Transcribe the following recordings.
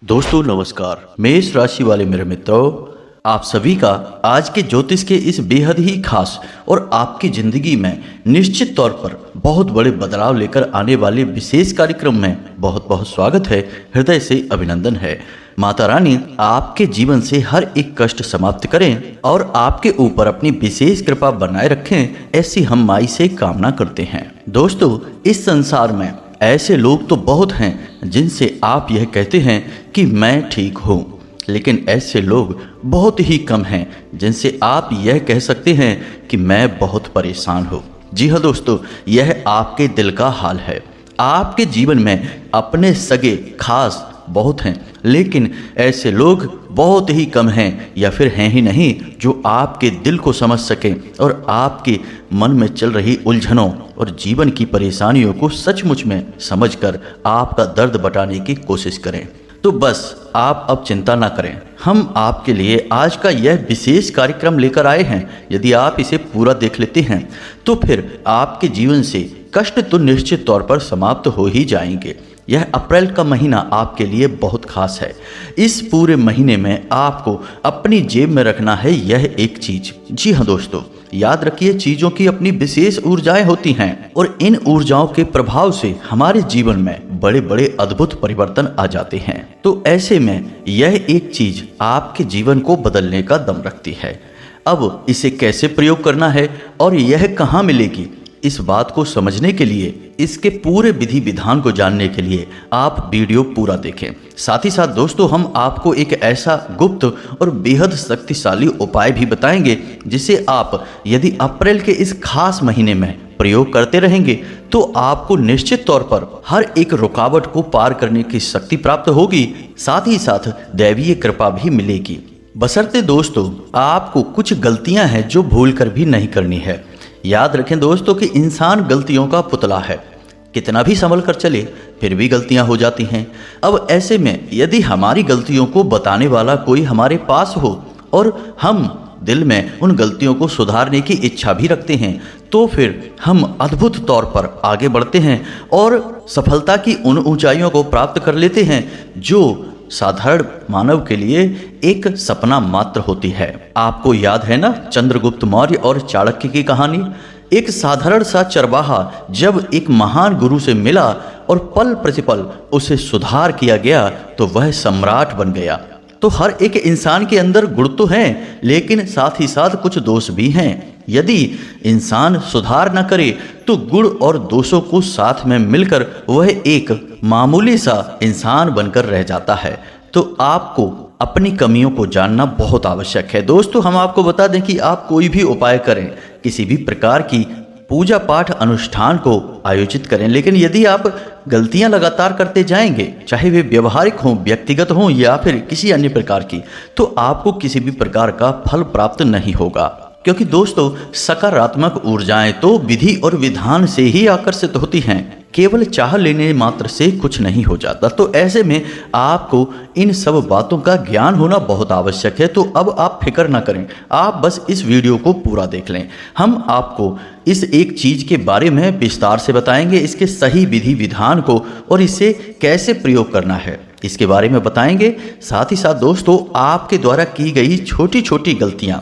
दोस्तों नमस्कार। मेष राशि वाले मेरे मित्रों, आप सभी का आज के ज्योतिष के इस बेहद ही खास और आपकी जिंदगी में निश्चित तौर पर बहुत बड़े बदलाव लेकर आने वाले विशेष कार्यक्रम में बहुत बहुत स्वागत है। हृदय से अभिनंदन है। माता रानी आपके जीवन से हर एक कष्ट समाप्त करें और आपके ऊपर अपनी विशेष कृपा बनाए रखें, ऐसी हम माई से कामना करते हैं। दोस्तों, इस संसार में ऐसे लोग तो बहुत हैं जिनसे आप यह कहते हैं कि मैं ठीक हूँ, लेकिन ऐसे लोग बहुत ही कम हैं जिनसे आप यह कह सकते हैं कि मैं बहुत परेशान हूँ। जी हाँ दोस्तों, यह आपके दिल का हाल है। आपके जीवन में अपने सगे खास बहुत हैं, लेकिन ऐसे लोग बहुत ही कम हैं या फिर हैं ही नहीं जो आपके दिल को समझ सकें और आपके मन में चल रही उलझनों और जीवन की परेशानियों को सचमुच में समझकर आपका दर्द बटाने की कोशिश करें। तो बस आप अब चिंता ना करें, हम आपके लिए आज का यह विशेष कार्यक्रम लेकर आए हैं। यदि आप इसे पूरा देख लेते हैं तो फिर आपके जीवन से कष्ट तो निश्चित तौर पर समाप्त हो ही जाएंगे। यह अप्रैल का महीना आपके लिए बहुत खास है। इस पूरे महीने में आपको अपनी जेब में रखना है यह एक चीज। जी हाँ दोस्तों, याद रखिए, चीजों की अपनी विशेष ऊर्जाएं होती हैं और इन ऊर्जाओं के प्रभाव से हमारे जीवन में बड़े बड़े अद्भुत परिवर्तन आ जाते हैं। तो ऐसे में यह एक चीज आपके जीवन को बदलने का दम रखती है। अब इसे कैसे प्रयोग करना है और यह कहाँ मिलेगी, इस बात को समझने के लिए, इसके पूरे विधि विधान को जानने के लिए आप वीडियो पूरा देखें। साथ ही साथ दोस्तों, हम आपको एक ऐसा गुप्त और बेहद शक्तिशाली उपाय भी बताएंगे जिसे आप यदि अप्रैल के इस खास महीने में प्रयोग करते रहेंगे तो आपको निश्चित तौर पर हर एक रुकावट को पार करने की शक्ति प्राप्त होगी। साथ ही साथ दैवीय कृपा भी मिलेगी। बशर्ते दोस्तों आपको कुछ गलतियां हैं जो भूल कर भी नहीं करनी है। याद रखें दोस्तों कि इंसान गलतियों का पुतला है, कितना भी संभल कर चले फिर भी गलतियां हो जाती हैं। अब ऐसे में यदि हमारी गलतियों को बताने वाला कोई हमारे पास हो और हम दिल में उन गलतियों को सुधारने की इच्छा भी रखते हैं तो फिर हम अद्भुत तौर पर आगे बढ़ते हैं और सफलता की उन ऊंचाइयों को प्राप्त कर लेते हैं जो साधारण मानव के लिए एक सपना मात्र होती है। आपको याद है ना चंद्रगुप्त मौर्य और चाणक्य की कहानी। एक साधारण सा चरवाहा जब एक महान गुरु से मिला और पल प्रतिपल उसे सुधार किया गया तो वह सम्राट बन गया। तो हर एक इंसान के अंदर गुण तो हैं, लेकिन साथ ही साथ कुछ दोष भी हैं। यदि इंसान सुधार न करे तो गुण और दोषों को साथ में मिलकर वह एक मामूली सा इंसान बनकर रह जाता है। तो आपको अपनी कमियों को जानना बहुत आवश्यक है। दोस्तों, हम आपको बता दें कि आप कोई भी उपाय करें, किसी भी प्रकार की पूजा पाठ अनुष्ठान को आयोजित करें, लेकिन यदि आप गलतियां लगातार करते जाएंगे, चाहे वे व्यवहारिक हों, व्यक्तिगत हों या फिर किसी अन्य प्रकार की, तो आपको किसी भी प्रकार का फल प्राप्त नहीं होगा। क्योंकि दोस्तों, सकारात्मक ऊर्जाएं तो विधि और विधान से ही आकर्षित होती हैं, केवल चाह लेने मात्र से कुछ नहीं हो जाता। तो ऐसे में आपको इन सब बातों का ज्ञान होना बहुत आवश्यक है। तो अब आप फिक्र ना करें, आप बस इस वीडियो को पूरा देख लें। हम आपको इस एक चीज के बारे में विस्तार से बताएंगे, इसके सही विधि विधान को और इसे कैसे प्रयोग करना है इसके बारे में बताएंगे। साथ ही साथ दोस्तों, आपके द्वारा की गई छोटी छोटी गलतियां,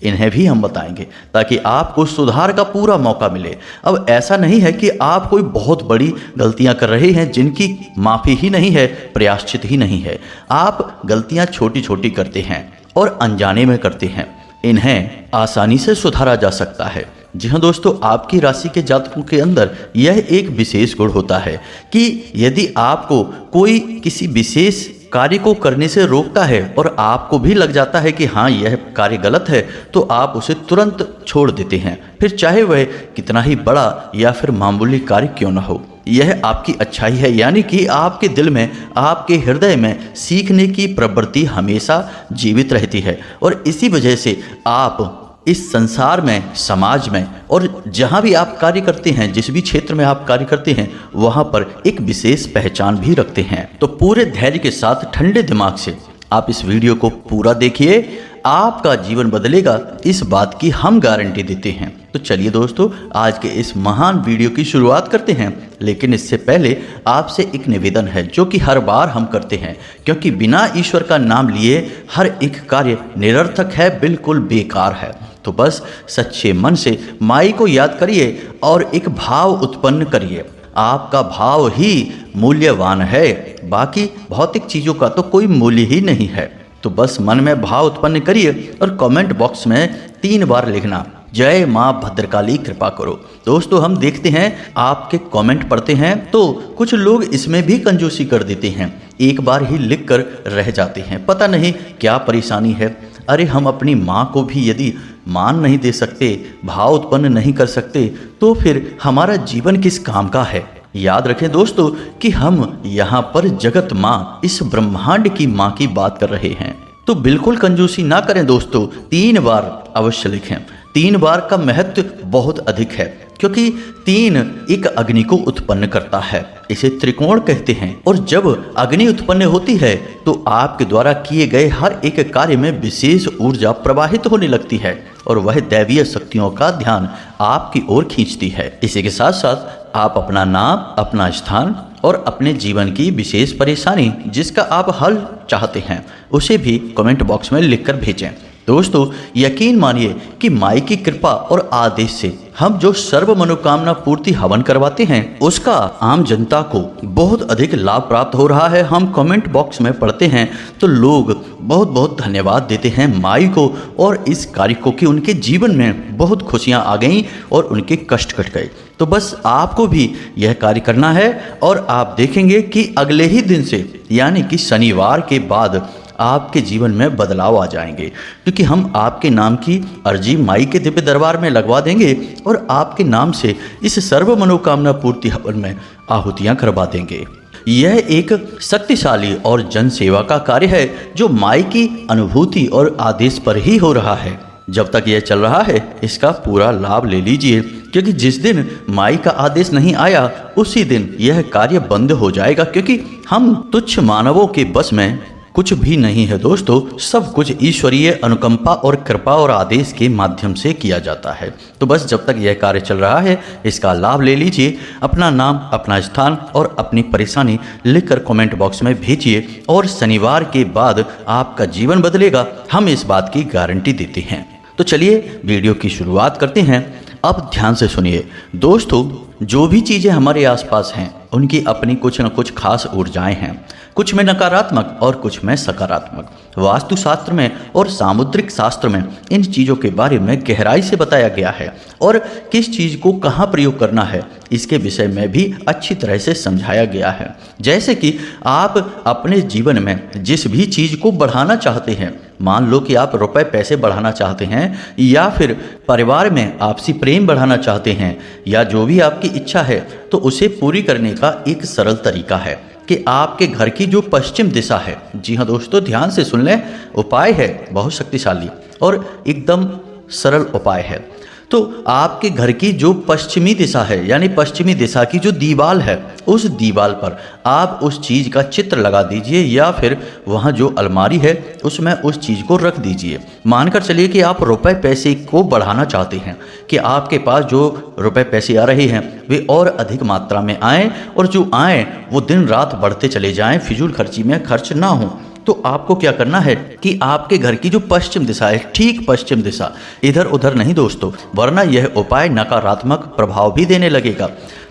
इन्हें भी हम बताएंगे ताकि आपको सुधार का पूरा मौका मिले। अब ऐसा नहीं है कि आप कोई बहुत बड़ी गलतियां कर रहे हैं जिनकी माफ़ी ही नहीं है, प्रायश्चित ही नहीं है। आप गलतियां छोटी छोटी करते हैं और अनजाने में करते हैं, इन्हें आसानी से सुधारा जा सकता है। जी हाँ दोस्तों, आपकी राशि के जातकों के अंदर यह एक विशेष गुण होता है कि यदि आपको कोई किसी विशेष कार्य को करने से रोकता है और आपको भी लग जाता है कि हाँ यह कार्य गलत है, तो आप उसे तुरंत छोड़ देते हैं, फिर चाहे वह कितना ही बड़ा या फिर मामूली कार्य क्यों न हो। यह आपकी अच्छाई है, यानी कि आपके दिल में, आपके हृदय में सीखने की प्रवृत्ति हमेशा जीवित रहती है और इसी वजह से आप इस संसार में, समाज में और जहाँ भी आप कार्य करते हैं, जिस भी क्षेत्र में आप कार्य करते हैं, वहाँ पर एक विशेष पहचान भी रखते हैं। तो पूरे धैर्य के साथ ठंडे दिमाग से आप इस वीडियो को पूरा देखिए। आपका जीवन बदलेगा, इस बात की हम गारंटी देते हैं। तो चलिए दोस्तों, आज के इस महान वीडियो की शुरुआत करते हैं। लेकिन इससे पहले आपसे एक निवेदन है जो कि हर बार हम करते हैं, क्योंकि बिना ईश्वर का नाम लिए हर एक कार्य निरर्थक है, बिल्कुल बेकार है। तो बस सच्चे मन से माई को याद करिए और एक भाव उत्पन्न करिए। आपका भाव ही मूल्यवान है, बाकी भौतिक चीज़ों का तो कोई मूल्य ही नहीं है। तो बस मन में भाव उत्पन्न करिए और कमेंट बॉक्स में 3 बार लिखना, जय माँ भद्रकाली कृपा करो। दोस्तों, हम देखते हैं आपके कमेंट पढ़ते हैं तो कुछ लोग इसमें भी कंजूसी कर देते हैं, एक बार ही लिख कर रह जाते हैं। पता नहीं क्या परेशानी है। अरे हम अपनी माँ को भी यदि मान नहीं दे सकते, भाव उत्पन्न नहीं कर सकते, तो फिर हमारा जीवन किस काम का है। याद रखें दोस्तों कि हम यहाँ पर जगत माँ, इस ब्रह्मांड की माँ की बात कर रहे हैं। तो बिल्कुल कंजूसी ना करें दोस्तों, 3 बार अवश्य लिखें। 3 बार का महत्व बहुत अधिक है, क्योंकि 3 एक अग्नि को उत्पन्न करता है, इसे त्रिकोण कहते हैं। और जब अग्नि उत्पन्न होती है तो आपके द्वारा किए गए हर एक कार्य में विशेष ऊर्जा प्रवाहित होने लगती है और वह दैवीय शक्तियों का ध्यान आपकी ओर खींचती है। इसी के साथ साथ आप अपना नाम, अपना स्थान और अपने जीवन की विशेष परेशानी जिसका आप हल चाहते हैं उसे भी कमेंट बॉक्स में लिखकर भेजें। दोस्तों, यकीन मानिए कि माई की कृपा और आदेश से हम जो सर्व मनोकामना पूर्ति हवन करवाते हैं उसका आम जनता को बहुत अधिक लाभ प्राप्त हो रहा है। हम कमेंट बॉक्स में पढ़ते हैं तो लोग बहुत बहुत धन्यवाद देते हैं माई को और इस कार्य को कि उनके जीवन में बहुत खुशियां आ गईं और उनके कष्ट कट गए। तो बस आपको भी यह कार्य करना है और आप देखेंगे कि अगले ही दिन से यानी कि शनिवार के बाद आपके जीवन में बदलाव आ जाएंगे, क्योंकि हम आपके नाम की अर्जी माई के दिव्य दरबार में लगवा देंगे और आपके नाम से इस सर्व मनोकामना पूर्ति हवन में आहुतियां करवा देंगे। यह एक शक्तिशाली और जन सेवा का कार्य है जो माई की अनुभूति और आदेश पर ही हो रहा है। जब तक यह चल रहा है इसका पूरा लाभ ले लीजिए, क्योंकि जिस दिन माई का आदेश नहीं आया उसी दिन यह कार्य बंद हो जाएगा, क्योंकि हम तुच्छ मानवों के बस में कुछ भी नहीं है दोस्तों। सब कुछ ईश्वरीय अनुकंपा और कृपा और आदेश के माध्यम से किया जाता है। तो बस जब तक यह कार्य चल रहा है इसका लाभ ले लीजिए। अपना नाम, अपना स्थान और अपनी परेशानी लिखकर कमेंट बॉक्स में भेजिए और शनिवार के बाद आपका जीवन बदलेगा, हम इस बात की गारंटी देते हैं। तो चलिए वीडियो की शुरुआत करते हैं। अब ध्यान से सुनिए दोस्तों, जो भी चीज़ें हमारे आसपास हैं उनकी अपनी कुछ न कुछ खास ऊर्जाएं हैं, कुछ में नकारात्मक और कुछ में सकारात्मक। वास्तुशास्त्र में और सामुद्रिक शास्त्र में इन चीज़ों के बारे में गहराई से बताया गया है और किस चीज़ को कहाँ प्रयोग करना है इसके विषय में भी अच्छी तरह से समझाया गया है। जैसे कि आप अपने जीवन में जिस भी चीज़ को बढ़ाना चाहते हैं, मान लो कि आप रुपए पैसे बढ़ाना चाहते हैं या फिर परिवार में आपसी प्रेम बढ़ाना चाहते हैं या जो भी आपकी इच्छा है, तो उसे पूरी करने का एक सरल तरीका है कि आपके घर की जो पश्चिम दिशा है, जी हाँ दोस्तों ध्यान से सुन लें, उपाय है बहुत शक्तिशाली और एकदम सरल उपाय है। तो आपके घर की जो पश्चिमी दिशा है यानी पश्चिमी दिशा की जो दीवार है उस दीवार पर आप उस चीज़ का चित्र लगा दीजिए या फिर वहाँ जो अलमारी है उसमें उस चीज़ को रख दीजिए। मानकर चलिए कि आप रुपए पैसे को बढ़ाना चाहते हैं कि आपके पास जो रुपए पैसे आ रहे हैं वे और अधिक मात्रा में आएँ और जो आएँ वो दिन रात बढ़ते चले जाएँ, फिजूल खर्ची में खर्च ना हो। तो आपको क्या करना है कि आपके घर की जो पश्चिम दिशा है, ठीक पश्चिम दिशा, इधर उधर नहीं दोस्तों, वरना यह उपाय नकारात्मक प्रभाव भी देने लगेगा।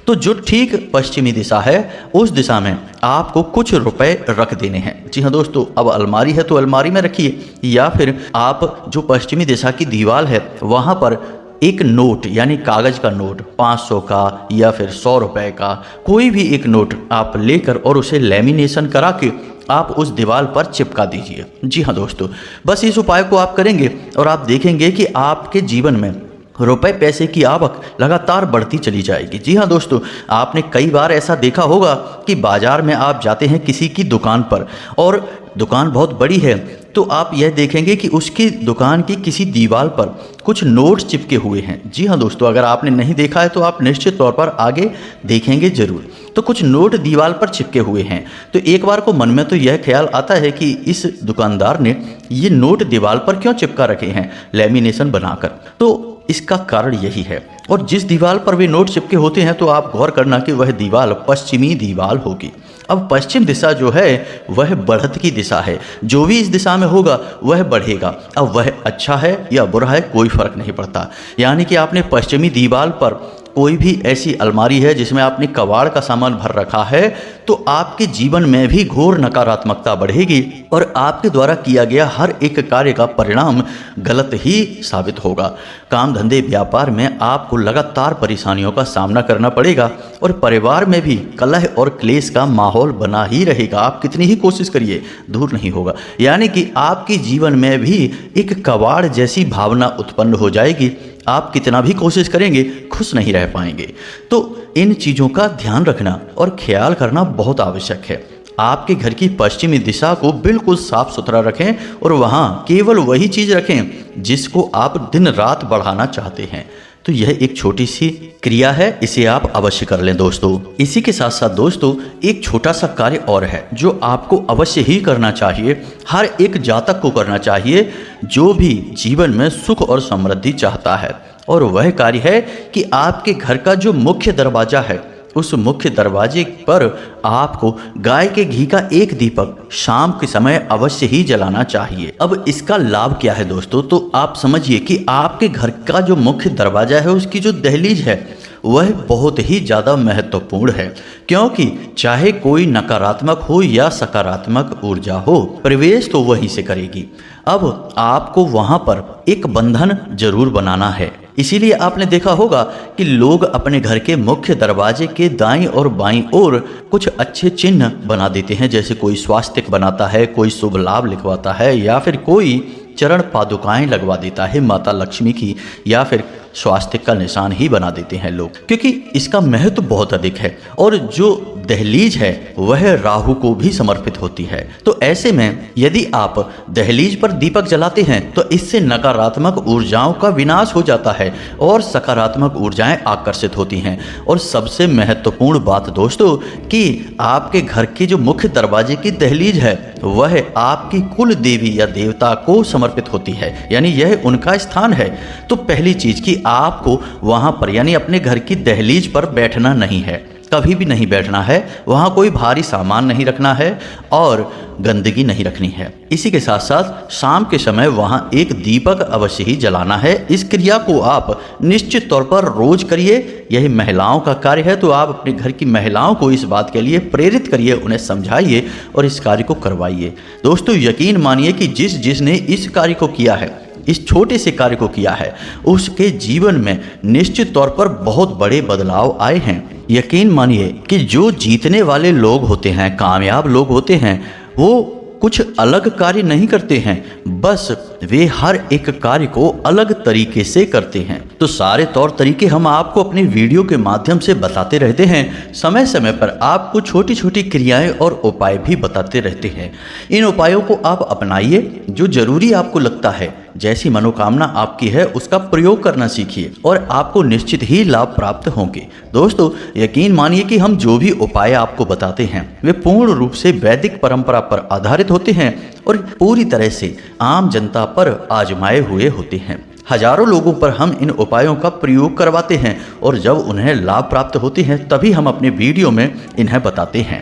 तो जो ठीक पश्चिमी दिशा है उस दिशा में आपको कुछ रुपए रख देने हैं। जी हाँ दोस्तों, अब अलमारी है तो अलमारी में रखिए या फिर आप जो पश्चिमी दिशा की दीवार है वहाँ पर एक नोट यानी कागज का नोट 500 का या फिर 100 रुपए का कोई भी एक नोट आप लेकर और उसे लेमिनेशन करा के आप उस दीवार पर चिपका दीजिए। जी हाँ दोस्तों, बस इस उपाय को आप करेंगे और आप देखेंगे कि आपके जीवन में रुपए पैसे की आवक लगातार बढ़ती चली जाएगी। जी हाँ दोस्तों, आपने कई बार ऐसा देखा होगा कि बाजार में आप जाते हैं किसी की दुकान पर और दुकान बहुत बड़ी है, तो आप यह देखेंगे कि उसकी दुकान की किसी दीवार पर कुछ नोट्स चिपके हुए हैं। जी हाँ दोस्तों, अगर आपने नहीं देखा है तो आप निश्चित तौर पर आगे देखेंगे जरूर। तो कुछ नोट दीवार पर चिपके हुए हैं, तो एक बार को मन में तो यह ख्याल आता है कि इस दुकानदार ने ये नोट दीवार पर क्यों चिपका रखे हैं लेमिनेशन बनाकर। तो इसका कारण यही है। और जिस दीवार पर वे नोट चिपके होते हैं तो आप गौर करना कि वह दीवार पश्चिमी दीवार होगी। अब पश्चिम दिशा जो है वह बढ़त की दिशा है, जो भी इस दिशा में होगा वह बढ़ेगा। अब वह अच्छा है या बुरा है कोई फर्क नहीं पड़ता। यानी कि आपने पश्चिमी दीवार पर कोई भी ऐसी अलमारी है जिसमें आपने कबाड़ का सामान भर रखा है, तो आपके जीवन में भी घोर नकारात्मकता बढ़ेगी और आपके द्वारा किया गया हर एक कार्य का परिणाम गलत ही साबित होगा। काम धंधे व्यापार में आपको लगातार परेशानियों का सामना करना पड़ेगा और परिवार में भी कलह और क्लेश का माहौल बना ही रहेगा। आप कितनी ही कोशिश करिए दूर नहीं होगा। यानी कि आपके जीवन में भी एक कबाड़ जैसी भावना उत्पन्न हो जाएगी। आप कितना भी कोशिश करेंगे खुश नहीं रह पाएंगे। तो इन चीज़ों का ध्यान रखना और ख्याल करना बहुत आवश्यक है। आपके घर की पश्चिमी दिशा को बिल्कुल साफ सुथरा रखें और वहाँ केवल वही चीज़ रखें जिसको आप दिन रात बढ़ाना चाहते हैं। तो यह एक छोटी सी क्रिया है, इसे आप अवश्य कर लें दोस्तों। इसी के साथ साथ दोस्तों एक छोटा सा कार्य और है जो आपको अवश्य ही करना चाहिए, हर एक जातक को करना चाहिए जो भी जीवन में सुख और समृद्धि चाहता है। और वह कार्य है कि आपके घर का जो मुख्य दरवाजा है उस मुख्य दरवाजे पर आपको गाय के घी का एक दीपक शाम के समय अवश्य ही जलाना चाहिए। अब इसका लाभ क्या है दोस्तों, तो आप समझिए कि आपके घर का जो मुख्य दरवाजा है उसकी जो दहलीज है वह बहुत ही ज़्यादा महत्वपूर्ण है, क्योंकि चाहे कोई नकारात्मक हो या सकारात्मक ऊर्जा हो, प्रवेश तो वहीं से करेगी। अब आपको वहाँ पर एक बंधन जरूर बनाना है। इसीलिए आपने देखा होगा कि लोग अपने घर के मुख्य दरवाजे के दाईं और बाईं ओर कुछ अच्छे चिन्ह बना देते हैं, जैसे कोई स्वास्तिक बनाता है, कोई शुभ लाभ लिखवाता है, या फिर कोई चरण पादुकाएं लगवा देता है माता लक्ष्मी की, या फिर स्वास्तिक का निशान ही बना देते हैं लोग, क्योंकि इसका महत्व बहुत अधिक है। और जो दहलीज है वह राहु को भी समर्पित होती है। तो ऐसे में यदि आप दहलीज पर दीपक जलाते हैं तो इससे नकारात्मक ऊर्जाओं का विनाश हो जाता है और सकारात्मक ऊर्जाएं आकर्षित होती हैं। और सबसे महत्वपूर्ण बात दोस्तों कि आपके घर के जो मुख्य दरवाजे की दहलीज है वह आपकी कुल देवी या देवता को समर्पित होती है, यानी यह उनका स्थान है। तो पहली चीज कि आपको वहां पर यानी अपने घर की दहलीज पर बैठना नहीं है, कभी भी नहीं बैठना है। वहाँ कोई भारी सामान नहीं रखना है और गंदगी नहीं रखनी है। इसी के साथ साथ शाम के समय वहाँ एक दीपक अवश्य ही जलाना है। इस क्रिया को आप निश्चित तौर पर रोज करिए। यही महिलाओं का कार्य है, तो आप अपने घर की महिलाओं को इस बात के लिए प्रेरित करिए, उन्हें समझाइए और इस कार्य को करवाइए। दोस्तों यकीन मानिए कि जिसने इस कार्य को किया है, इस छोटे से कार्य को किया है, उसके जीवन में निश्चित तौर पर बहुत बड़े बदलाव आए हैं। यकीन मानिए कि जो जीतने वाले लोग होते हैं, कामयाब लोग होते हैं, वो कुछ अलग कार्य नहीं करते हैं, बस वे हर एक कार्य को अलग तरीके से करते हैं। तो सारे तौर तरीके हम आपको अपने वीडियो के माध्यम से बताते रहते हैं। समय समय पर आपको छोटी छोटी क्रियाएं और उपाय भी बताते रहते हैं। इन उपायों को आप अपनाइए, जो जरूरी आपको लगता है, जैसी मनोकामना आपकी है उसका प्रयोग करना सीखिए और आपको निश्चित ही लाभ प्राप्त होंगे। दोस्तों यकीन मानिए कि हम जो भी उपाय आपको बताते हैं वे पूर्ण रूप से वैदिक परंपरा पर आधारित होते हैं और पूरी तरह से आम जनता पर आजमाए हुए होते हैं। हजारों लोगों पर हम इन उपायों का प्रयोग करवाते हैं और जब उन्हें लाभ प्राप्त होते हैं तभी हम अपने वीडियो में इन्हें बताते हैं।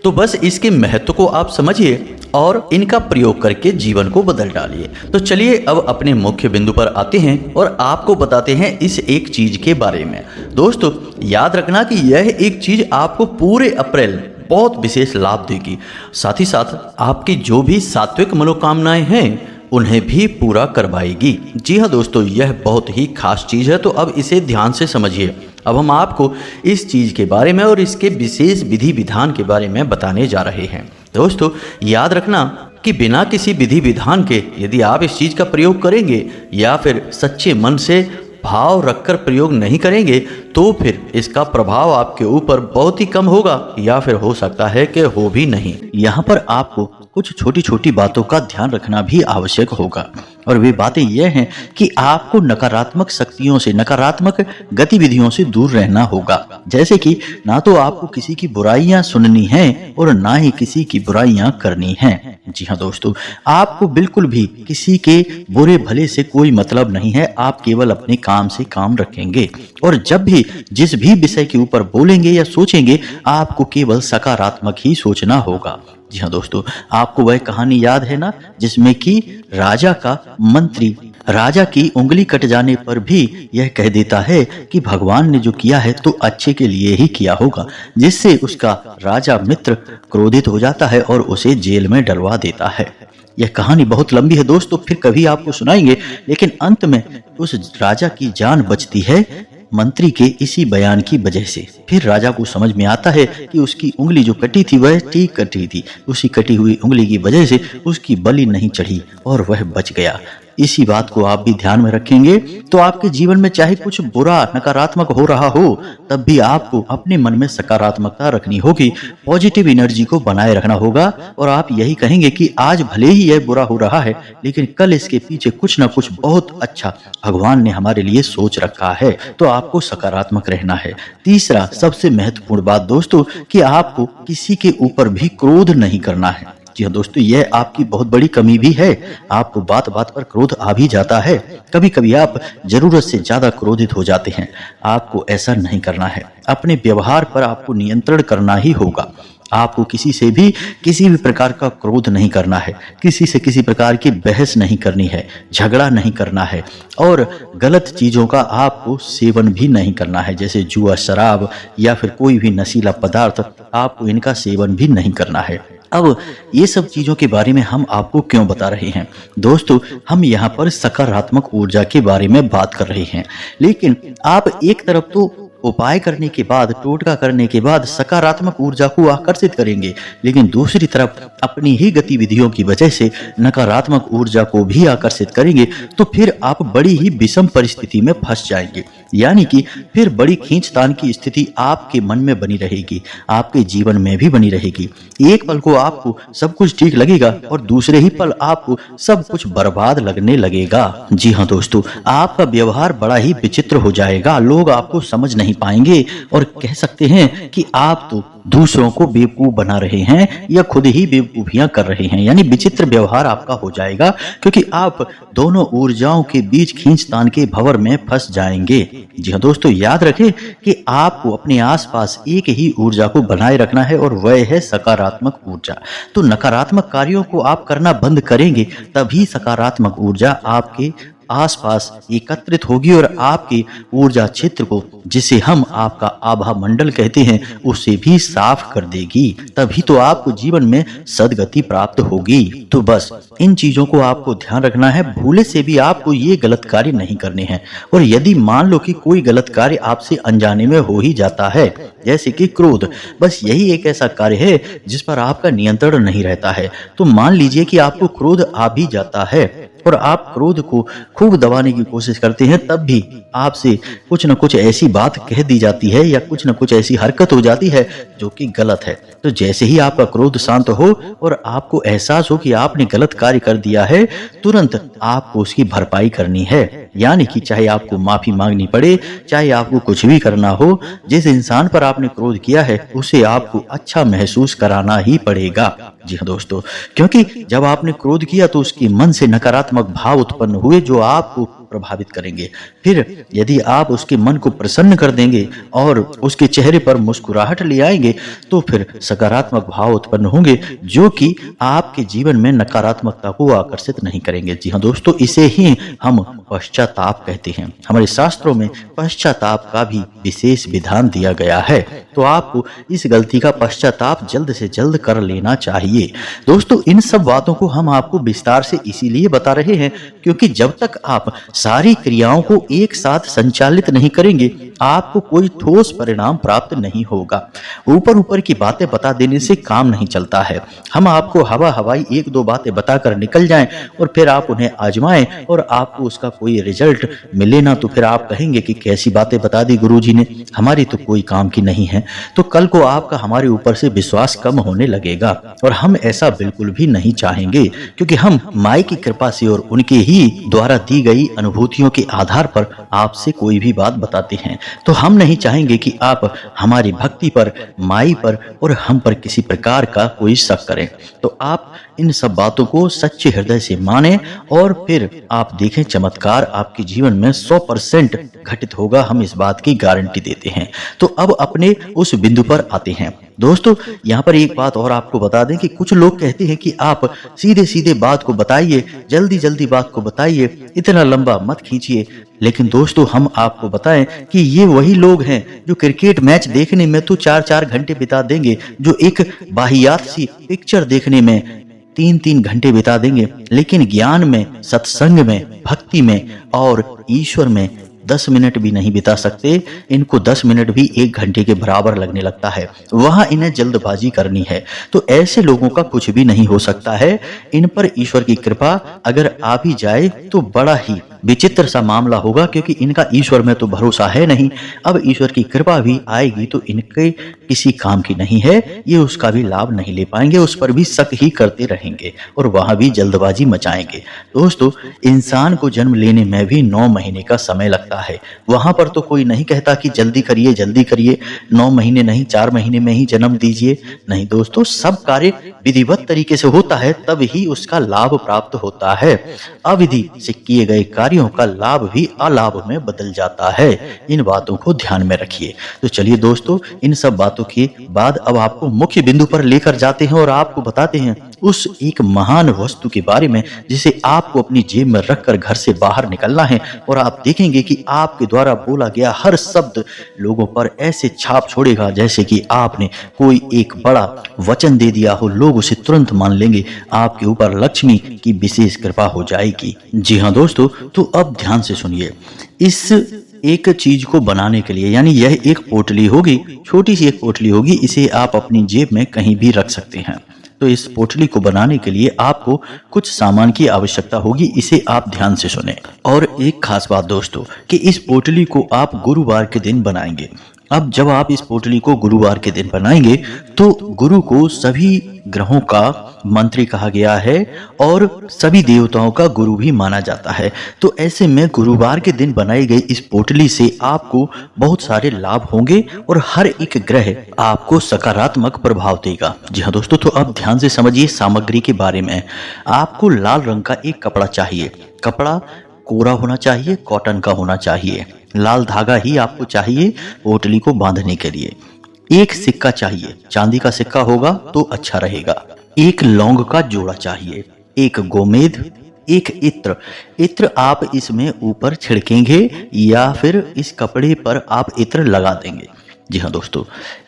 तो बस इसके महत्व को आप समझिए और इनका प्रयोग करके जीवन को बदल डालिए। तो चलिए अब अपने मुख्य बिंदु पर आते हैं और आपको बताते हैं इस एक चीज के बारे में। दोस्तों याद रखना कि यह एक चीज आपको पूरे अप्रैल बहुत विशेष लाभ देगी, साथ ही साथ आपकी जो भी सात्विक मनोकामनाएं हैं उन्हें भी पूरा करवाएगी। जी हाँ दोस्तों, यह बहुत ही खास चीज है, तो अब इसे ध्यान से समझिए। अब हम आपको इस चीज के बारे में और इसके विशेष विधि विधान के बारे में बताने जा रहे हैं। दोस्तों याद रखना कि बिना किसी विधि विधान के यदि आप इस चीज का प्रयोग करेंगे या फिर सच्चे मन से भाव रखकर प्रयोग नहीं करेंगे तो फिर इसका प्रभाव आपके ऊपर बहुत ही कम होगा या फिर हो सकता है कि हो भी नहीं। यहाँ पर आपको कुछ छोटी छोटी बातों का ध्यान रखना भी आवश्यक होगा और वे बातें यह हैं कि आपको नकारात्मक शक्तियों से, नकारात्मक गतिविधियों से दूर रहना होगा। जैसे कि ना तो आपको किसी की बुराइयां सुननी हैं और ना ही किसी की बुराइयां करनी हैं। जी हाँ दोस्तों, आपको बिल्कुल भी किसी के बुरे भले से कोई मतलब नहीं है। आप केवल अपने काम से काम रखेंगे और जब भी जिस भी विषय के ऊपर बोलेंगे या सोचेंगे, आपको केवल सकारात्मक ही सोचना होगा। जी हाँ दोस्तों, आपको वह कहानी याद है ना, जिसमें कि राजा का मंत्री राजा की उंगली कट जाने पर भी यह कह देता है कि भगवान ने जो किया है तो अच्छे के लिए ही किया होगा, जिससे उसका राजा मित्र क्रोधित हो जाता है और उसे जेल में डलवा देता है। यह कहानी बहुत लंबी है दोस्तों, फिर कभी आपको सुनाएंगे, लेकिन अंत में उस राजा की जान बचती है मंत्री के इसी बयान की वजह से। फिर राजा को समझ में आता है कि उसकी उंगली जो कटी थी वह ठीक कटी थी, उसी कटी हुई उंगली की वजह से उसकी बलि नहीं चढ़ी और वह बच गया। इसी बात को आप भी ध्यान में रखेंगे तो आपके जीवन में चाहे कुछ बुरा नकारात्मक हो रहा हो, तब भी आपको अपने मन में सकारात्मकता रखनी होगी, पॉजिटिव एनर्जी को बनाए रखना होगा और आप यही कहेंगे कि आज भले ही यह बुरा हो रहा है, लेकिन कल इसके पीछे कुछ ना कुछ बहुत अच्छा भगवान ने हमारे लिए सोच रखा है। तो आपको सकारात्मक रहना है। तीसरा सबसे महत्वपूर्ण बात दोस्तों, कि आपको किसी के ऊपर भी क्रोध नहीं करना है। जी हाँ दोस्तों, यह आपकी बहुत बड़ी कमी भी है। आपको बात बात पर क्रोध आ भी जाता है, कभी कभी आप जरूरत से ज्यादा क्रोधित हो जाते हैं। आपको ऐसा नहीं करना है। अपने व्यवहार पर आपको नियंत्रण करना ही होगा। आपको किसी से भी किसी भी प्रकार का क्रोध नहीं करना है, किसी से किसी प्रकार की बहस नहीं करनी है, झगड़ा नहीं करना है और गलत चीजों का आपको सेवन भी नहीं करना है, जैसे जुआ, शराब या फिर कोई भी नशीला पदार्थ, आपको इनका सेवन भी नहीं करना है। अब ये सब चीजों के बारे में हम आपको क्यों बता रहे हैं दोस्तों? हम यहाँ पर सकारात्मक ऊर्जा के बारे में बात कर रहे हैं, लेकिन आप एक तरफ तो उपाय करने के बाद, टोटका करने के बाद सकारात्मक ऊर्जा को आकर्षित करेंगे, लेकिन दूसरी तरफ अपनी ही गतिविधियों की वजह से नकारात्मक ऊर्जा को भी आकर्षित करेंगे, तो फिर आप बड़ी ही विषम परिस्थिति में फंस जाएंगे। यानी कि फिर बड़ी खींचतान की स्थिति आपके मन में बनी रहेगी, आपके जीवन में भी बनी रहेगी। एक पल को आपको सब कुछ ठीक लगेगा और दूसरे ही पल आपको सब कुछ बर्बाद लगने लगेगा। जी हाँ दोस्तों, आपका व्यवहार बड़ा ही विचित्र हो जाएगा। लोग आपको समझ नहीं पाएंगे और कह सकते हैं कि आप तो दूसरों को बेवकूफ बना रहे हैं या खुद ही बेवकूफियां कर रहे हैं। यानी विचित्र व्यवहार आपका हो जाएगा, क्योंकि आप दोनों ऊर्जाओं के बीच खींचतान के भंवर में फंस जाएंगे। जी हाँ दोस्तों, याद रखें कि आपको अपने आसपास एक ही ऊर्जा को बनाए रखना है और वह है सकारात्मक ऊर्जा। तो नकारात्मक कार्यों को आप करना बंद करेंगे, तभी सकारात्मक ऊर्जा आपके आसपास एकत्रित होगी और आपकी ऊर्जा क्षेत्र को, जिसे हम आपका आभा मंडल कहते हैं, उसे भी साफ कर देगी। तभी तो आपको जीवन में सदगति प्राप्त होगी। तो बस इन चीजों को आपको ध्यान रखना है। भूले से भी आपको ये गलत कार्य नहीं करने हैं। और यदि मान लो कि कोई गलत कार्य आपसे अनजाने में हो ही जाता है, जैसे कि क्रोध, बस यही एक ऐसा कार्य है जिस पर आपका नियंत्रण नहीं रहता है। तो मान लीजिए कि आपको क्रोध आ भी जाता है और आप क्रोध को खूब दबाने की कोशिश करते हैं, तब भी आपसे कुछ न कुछ ऐसी बात कह दी जाती है या कुछ न कुछ ऐसी हरकत हो जाती है जो कि गलत है। तो जैसे ही आपका क्रोध शांत हो और आपको एहसास हो कि आपने गलत कार्य कर दिया है, तुरंत आपको उसकी भरपाई करनी है। यानी कि चाहे आपको माफी मांगनी पड़े, चाहे आपको कुछ भी करना हो, जिस इंसान पर आपने क्रोध किया है उसे आपको अच्छा महसूस कराना ही पड़ेगा। जी हाँ दोस्तों, क्योंकि जब आपने क्रोध किया तो उसके मन से नकारात्मक भाव उत्पन्न हुए जो आपको प्रभावित करेंगे। फिर यदि आप उसके मन को प्रसन्न कर देंगे और उसके चेहरे पर मुस्कुराहट ले आएंगे, तो फिर सकारात्मक भाव उत्पन्न होंगे जो कि आपके जीवन में नकारात्मकता को आकर्षित नहीं करेंगे। जी हाँ दोस्तों, इसे ही हम पश्चाताप कहते हैं। हमारे शास्त्रों में पश्चाताप का भी विशेष विधान दिया गया है। तो आपको इस गलती का पश्चाताप जल्द से जल्द कर लेना चाहिए। दोस्तों, इन सब बातों को हम आपको विस्तार से इसीलिए बता रहे हैं क्योंकि जब तक आप सारी क्रियाओं को एक साथ संचालित नहीं करेंगे, आपको कोई ठोस परिणाम प्राप्त नहीं होगा। ऊपर ऊपर की बातें बता देने से काम नहीं चलता है। हम आपको हवा हवाई एक दो बातें बताकर निकल जाएं और फिर आप उन्हें आजमाएं और आपको उसका कोई रिजल्ट मिले ना, तो फिर आप कहेंगे कि कैसी बातें बता दी गुरुजी ने, हमारी तो कोई काम की नहीं है। तो कल को आपका हमारे ऊपर से विश्वास कम होने लगेगा और हम ऐसा बिल्कुल भी नहीं चाहेंगे क्योंकि हम माई की कृपा से और उनके ही द्वारा दी गई अनुभूतियों के आधार पर आपसे कोई भी बात बताते हैं। तो हम नहीं चाहेंगे कि आप हमारी भक्ति पर, माई पर और हम पर किसी प्रकार का कोई शक करें। तो आप इन सब बातों को सच्चे हृदय से माने और फिर आप देखें चमत्कार आपके जीवन में 100% घटित होगा। हम इस बात की गारंटी देते हैं। तो अब अपने उस बिंदु पर आते हैं। दोस्तों, यहाँ पर एक बात और आपको बता दें कि कुछ लोग कहते हैं कि आप सीधे सीधे बात को बताइए, जल्दी जल्दी बात को बताइए, इतना लंबा मत खींचिए। लेकिन दोस्तों, हम आपको बताएं कि ये वही लोग हैं जो क्रिकेट मैच देखने में तो 4-4 घंटे बिता देंगे, जो एक वाहियात सी पिक्चर देखने में 3-3 घंटे बिता देंगे, लेकिन ज्ञान में, सत्संग में, भक्ति में और ईश्वर में 10 मिनट भी नहीं बिता सकते। इनको 10 मिनट भी 1 घंटे के बराबर लगने लगता है। वहां इन्हें जल्दबाजी करनी है। तो ऐसे लोगों का कुछ भी नहीं हो सकता है। इन पर ईश्वर की कृपा अगर आ भी जाए तो बड़ा ही विचित्र सा मामला होगा क्योंकि इनका ईश्वर में तो भरोसा है नहीं। अब ईश्वर की कृपा भी आएगी तो इनके किसी काम की नहीं है, ये उसका भी लाभ नहीं ले पाएंगे, उस पर भी शक ही करते रहेंगे और वहां भी जल्दबाजी मचाएंगे। दोस्तों, इंसान को जन्म लेने में भी 9 महीने का समय लगता है। वहां पर तो कोई नहीं कहता कि जल्दी करिए 9 महीने नहीं 4 महीने में ही जन्म दीजिए। नहीं दोस्तों, सब कार्य विधिवत तरीके से होता है तब ही उसका लाभ प्राप्त होता है। अविधि से किए गए कार्यों का लाभ भी अलाभ में बदल जाता है। इन बातों को ध्यान में रखिए। तो चलिए दोस्तों, इन सब बातों के बाद अब आपको मुख्य बिंदु पर लेकर जाते हैं और आपको बताते हैं उस एक महान वस्तु के बारे में जिसे आपको अपनी जेब में रखकर घर से बाहर निकलना है और आप देखेंगे कि आपके द्वारा बोला गया हर शब्द लोगों पर ऐसे छाप छोड़ेगा जैसे कि आपने कोई एक बड़ा वचन दे दिया हो। लोग उसे तुरंत मान लेंगे, आपके ऊपर लक्ष्मी की विशेष कृपा हो जाएगी। जी हाँ दोस्तों, तो अब ध्यान से सुनिए। इस एक चीज को बनाने के लिए, यानी यह एक पोटली होगी, छोटी सी एक पोटली होगी, इसे आप अपनी जेब में कहीं भी रख सकते हैं। तो इस पोटली को बनाने के लिए आपको कुछ सामान की आवश्यकता होगी, इसे आप ध्यान से सुने। और एक खास बात दोस्तों कि इस पोटली को आप गुरुवार के दिन बनाएंगे। अब जब आप इस पोटली को गुरुवार के दिन बनाएंगे तो गुरु को सभी ग्रहों का मंत्री कहा गया है और सभी देवताओं का गुरु भी माना जाता है। तो ऐसे में गुरुवार के दिन बनाई गई इस पोटली से आपको बहुत सारे लाभ होंगे और हर एक ग्रह आपको सकारात्मक प्रभाव देगा। जी हाँ दोस्तों, तो अब ध्यान से समझिए सामग्री के बारे में। आपको लाल रंग का एक कपड़ा चाहिए। कपड़ा कोरा होना चाहिए, कॉटन का होना चाहिए। लाल धागा ही आपको चाहिए पोटली को बांधने के लिए। एक सिक्का चाहिए, चांदी का सिक्का होगा तो अच्छा रहेगा। एक लौंग का जोड़ा चाहिए, एक गोमेद, एक इत्र। इत्र आप इसमें ऊपर छिड़केंगे या फिर इस कपड़े पर आप इत्र लगा देंगे। जी हाँ दोस्तों,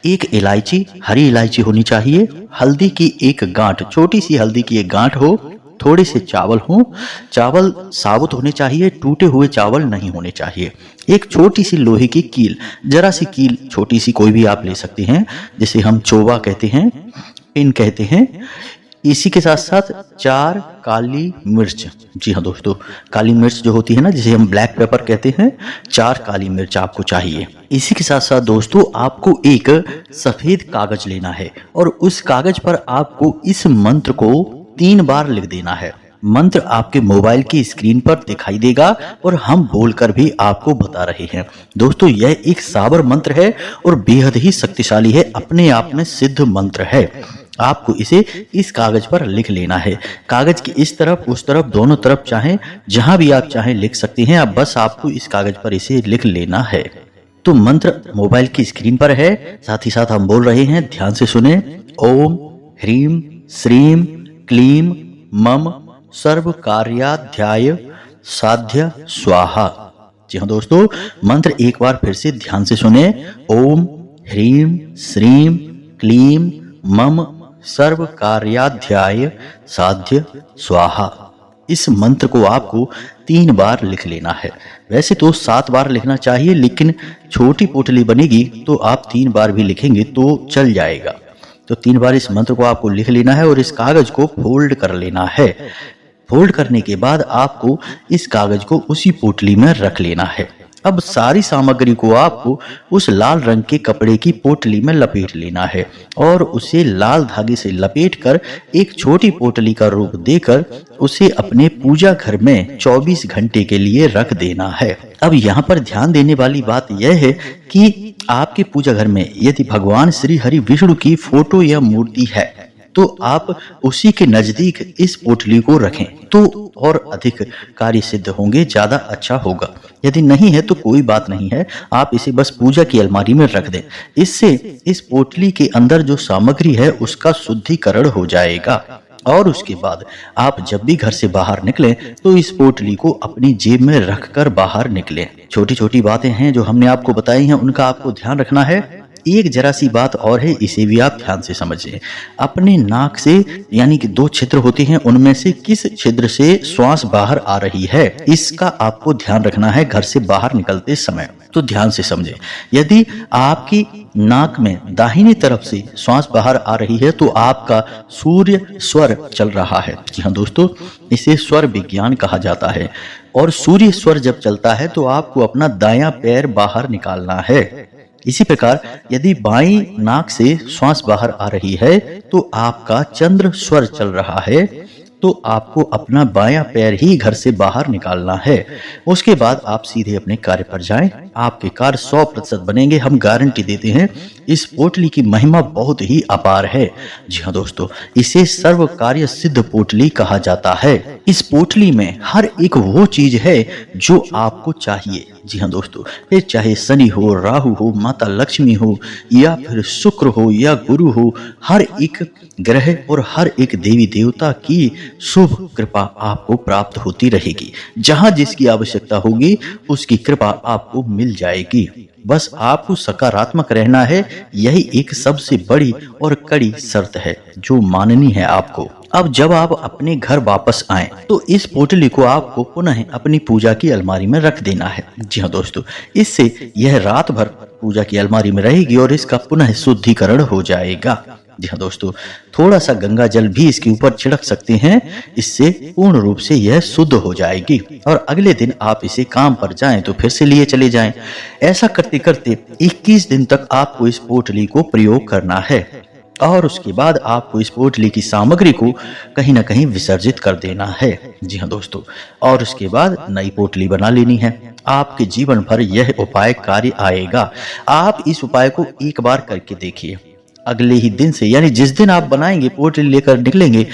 एक इलायची, हरी इलायची होनी चाहिए। हल्दी की एक गांठ, छोटी सी हल्दी की एक गांठ हो। थोड़े से चावल हो, चावल साबुत होने चाहिए, टूटे हुए चावल नहीं होने चाहिए। एक छोटी सी लोहे की कील, जरा सी कील, छोटी सी कोई भी आप ले सकते हैं, जिसे हम चोबा कहते हैं, पिन कहते हैं। इसी के साथ साथ 4 काली मिर्च। जी हाँ दोस्तों, काली मिर्च जो होती है ना, जिसे हम ब्लैक पेपर कहते हैं, 4 काली मिर्च आपको चाहिए। इसी के साथ साथ दोस्तों आपको एक सफेद कागज लेना है और उस कागज पर आपको इस मंत्र को 3 बार लिख देना है। मंत्र आपके मोबाइल की स्क्रीन पर दिखाई देगा और हम बोलकर भी आपको बता रहे हैं। दोस्तों, यह एक साबर मंत्र है और बेहद ही शक्तिशाली है, अपने आप में सिद्ध मंत्र है। आपको इसे इस कागज पर लिख लेना है। कागज की इस तरफ उस तरफ दोनों तरफ चाहें, जहां भी आप चाहें लिख सकते हैं। अब बस आपको इस कागज पर इसे लिख लेना है। तो मंत्र मोबाइल की स्क्रीन पर है, साथ ही साथ हम बोल रहे हैं, ध्यान से सुने। ओम ह्रीम श्रीम क्लीम मम सर्व कार्याध्याय साध्य स्वाहा। जी हाँ दोस्तों, मंत्र एक बार फिर से ध्यान से सुने। ओम ह्रीं श्रीं क्लीं मम सर्व कार्याध्याय साध्य स्वाहा। इस मंत्र को आपको 3 बार लिख लेना है। वैसे तो 7 बार लिखना चाहिए, लेकिन छोटी पोटली बनेगी तो आप 3 बार भी लिखेंगे तो चल जाएगा। तो 3 बार इस मंत्र को आपको लिख लेना है और इस कागज को फोल्ड कर लेना है। फोल्ड करने के बाद आपको इस कागज को उसी पोटली में रख लेना है। अब सारी सामग्री को आपको उस लाल रंग के कपड़े की पोटली में लपेट लेना है और उसे लाल धागे से लपेटकर एक छोटी पोटली का रूप देकर उसे अपने पूजा घर में 24 घंटे के लिए रख देना है। अब यहाँ पर ध्यान देने वाली बात यह है कि आपके पूजा घर में यदि भगवान श्री हरि विष्णु की फोटो या मूर्ति है तो आप उसी के नजदीक इस पोटली को रखें तो और अधिक कार्य सिद्ध होंगे, ज्यादा अच्छा होगा। यदि नहीं है तो कोई बात नहीं है, आप इसे बस पूजा की अलमारी में रख दें। इससे इस पोटली के अंदर जो सामग्री है उसका शुद्धिकरण हो जाएगा और उसके बाद आप जब भी घर से बाहर निकलें तो इस पोटली को अपनी जेब में रखकर बाहर निकलें। छोटी छोटी बातें हैं जो हमने आपको बताई हैं, उनका आपको ध्यान रखना है। एक जरा सी बात और है, इसे भी आप ध्यान से समझिए। अपने नाक से यानी कि 2 छिद्र होते हैं, उनमें से किस छिद्र से श्वास बाहर आ रही है इसका आपको ध्यान रखना है घर से बाहर निकलते समय। तो ध्यान से समझें। यदि आपकी नाक में दाहिनी तरफ से श्वास बाहर आ रही है तो आपका सूर्य स्वर चल रहा है। जी हाँ दोस्तों, इसे स्वर विज्ञान कहा जाता है। और सूर्य स्वर जब चलता है तो आपको अपना दायां पैर बाहर निकालना है। इसी प्रकार यदि बाईं नाक से श्वास बाहर आ रही है तो आपका चंद्र स्वर चल रहा है, तो आपको अपना बायां पैर ही घर से बाहर निकालना है। उसके बाद आप सीधे अपने कार्य पर जाएं, आपके कार्य 100% बनेंगे, हम गारंटी देते हैं। इस पोटली की महिमा बहुत ही अपार है। जी हाँ दोस्तों, इसे सर्व कार्य सिद्ध पोटली कहा जाता है। इस पोटली में हर एक वो चीज है जो आपको चाहिए। जी हाँ दोस्तों, फिर चाहे शनि हो, राहु हो, माता लक्ष्मी हो या फिर शुक्र हो या गुरु हो, हर एक ग्रह और हर एक देवी देवता की शुभ कृपा आपको प्राप्त होती रहेगी। जहां जिसकी आवश्यकता होगी उसकी कृपा आपको मिल जाएगी। बस आपको सकारात्मक रहना है, यही एक सबसे बड़ी और कड़ी शर्त है जो माननी है आपको। अब जब आप अपने घर वापस आएं तो इस पोटली को आपको पुनः अपनी पूजा की अलमारी में रख देना है। जी हाँ दोस्तों, इससे यह रात भर पूजा की अलमारी में रहेगी और इसका पुनः शुद्धिकरण हो जाएगा। जी हाँ दोस्तों, थोड़ा सा गंगा जल भी इसके ऊपर छिड़क सकते हैं, इससे पूर्ण रूप से यह शुद्ध हो जाएगी। और अगले दिन आप इसे काम पर जाएं तो फिर से लिए चले जाएं। ऐसा करते करते 21 दिन तक आपको इस पोटली को प्रयोग करना है और उसके बाद आपको इस पोटली की सामग्री को कहीं ना कहीं विसर्जित कर देना है। जी हाँ दोस्तों, और उसके बाद नई पोटली बना लेनी है। आपके जीवन भर यह उपाय कार्य आएगा। आप इस उपाय को एक बार करके देखिए। अगले ही दिन से यानी जिस दिन आप बनाएंगे, पोटली लेकर निकलेंगे,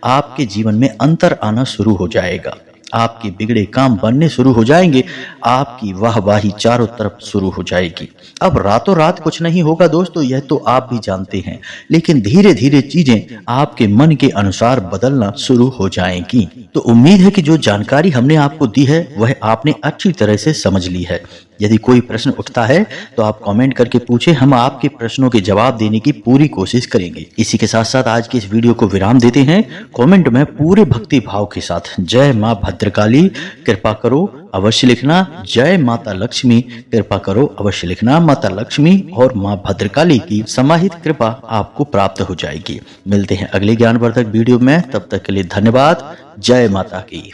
आपके जीवन में अंतर आना शुरू हो जाएगा। आपके बिगड़े काम बनने शुरू हो जाएंगे, आपकी वाहवाही चारों तरफ शुरू हो जाएगी। अब रातों रात कुछ नहीं होगा दोस्तों, यह तो आप भी जानते हैं, लेकिन धीरे धीरे चीजें आपके मन के अनुसार बदलना शुरू हो जाएंगी। तो उम्मीद है कि जो जानकारी हमने आपको दी है वह आपने अच्छी तरह से समझ ली है। यदि कोई प्रश्न उठता है तो आप कमेंट करके पूछें, हम आपके प्रश्नों के जवाब देने की पूरी कोशिश करेंगे। इसी के साथ साथ आज की इस वीडियो को विराम देते हैं। कमेंट में पूरे भक्ति भाव के साथ जय मां भद्रकाली कृपा करो अवश्य लिखना, जय माता लक्ष्मी कृपा करो अवश्य लिखना। माता लक्ष्मी और मां भद्रकाली की समाहित कृपा आपको प्राप्त हो जाएगी। मिलते हैं अगले ज्ञानवर्धक वीडियो में, तब तक के लिए धन्यवाद। जय माता की।